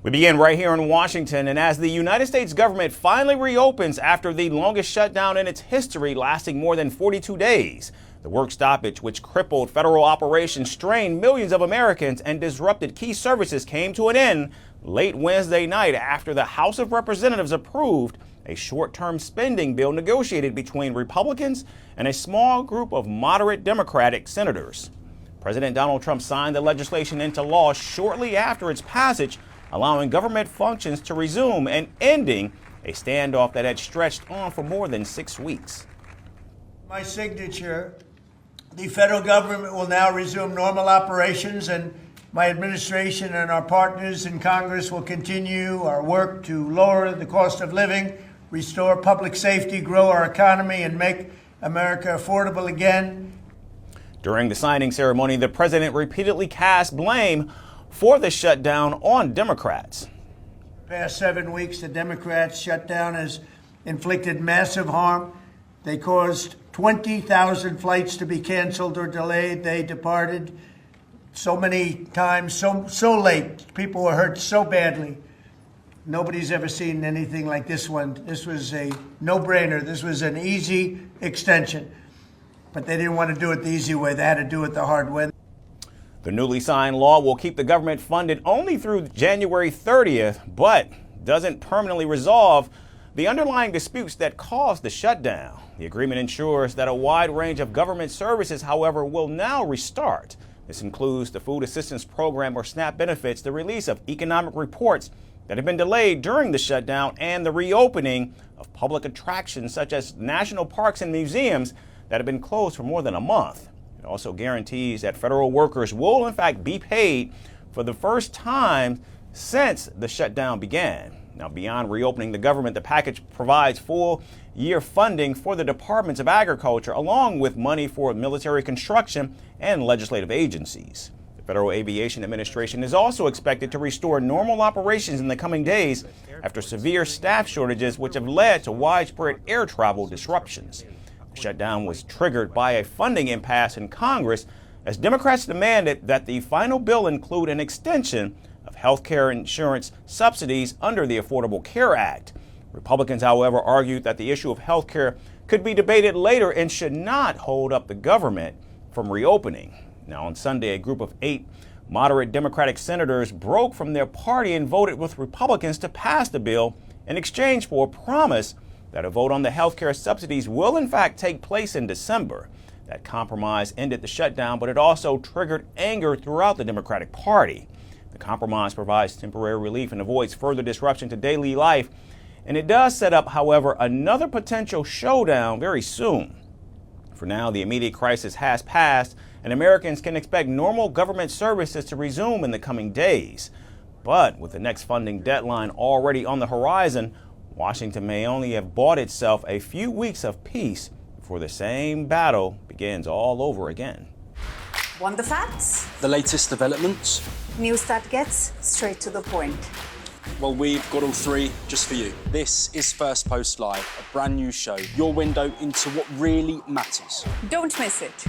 We begin right here in Washington, and as the United States government finally reopens after the longest shutdown in its history, lasting more than 42 days, the work stoppage, which crippled federal operations, strained millions of Americans, and disrupted key services, came to an end late Wednesday night after the House of Representatives approved a short-term spending bill negotiated between Republicans and a small group of moderate Democratic senators. President Donald Trump signed the legislation into law shortly after its passage, allowing government functions to resume and ending a standoff that had stretched on for more than 6 weeks. My signature, the federal government will now resume normal operations, and my administration and our partners in Congress will continue our work to lower the cost of living, restore public safety, grow our economy, and make America affordable again. During the signing ceremony, the president repeatedly cast blame for the shutdown on Democrats. Past 7 weeks, the Democrats' shutdown has inflicted massive harm. They caused 20,000 flights to be canceled or delayed. They departed so many times, so late. People were hurt so badly. Nobody's ever seen anything like this one. This was a no-brainer. This was an easy extension. But they didn't want to do it the easy way. They had to do it the hard way. The newly signed law will keep the government funded only through January 30th, but doesn't permanently resolve the underlying disputes that caused the shutdown. The agreement ensures that a wide range of government services, however, will now restart. This includes the Food Assistance Program, or SNAP benefits, the release of economic reports that have been delayed during the shutdown, and the reopening of public attractions such as national parks and museums that have been closed for more than a month. It also guarantees that federal workers will in fact be paid for the first time since the shutdown began. Now, beyond reopening the government, the package provides full year funding for the Departments of Agriculture, along with money for military construction and legislative agencies. The Federal Aviation Administration is also expected to restore normal operations in the coming days after severe staff shortages, which have led to widespread air travel disruptions. The shutdown was triggered by a funding impasse in Congress as Democrats demanded that the final bill include an extension of health care insurance subsidies under the Affordable Care Act. Republicans, however, argued that the issue of health care could be debated later and should not hold up the government from reopening. Now, on Sunday, a group of 8 moderate Democratic senators broke from their party and voted with Republicans to pass the bill in exchange for a promise that a vote on the health care subsidies will in fact take place in December. That compromise ended the shutdown, but it also triggered anger throughout the Democratic Party. The compromise provides temporary relief and avoids further disruption to daily life, and it does set up, however, another potential showdown very soon. For now, the immediate crisis has passed, and Americans can expect normal government services to resume in the coming days. But with the next funding deadline already on the horizon, Washington may only have bought itself a few weeks of peace before the same battle begins all over again. Want the facts? The latest developments? News that gets straight to the point. Well, we've got all three just for you. This is Firstpost Live, a brand new show, your window into what really matters. Don't miss it.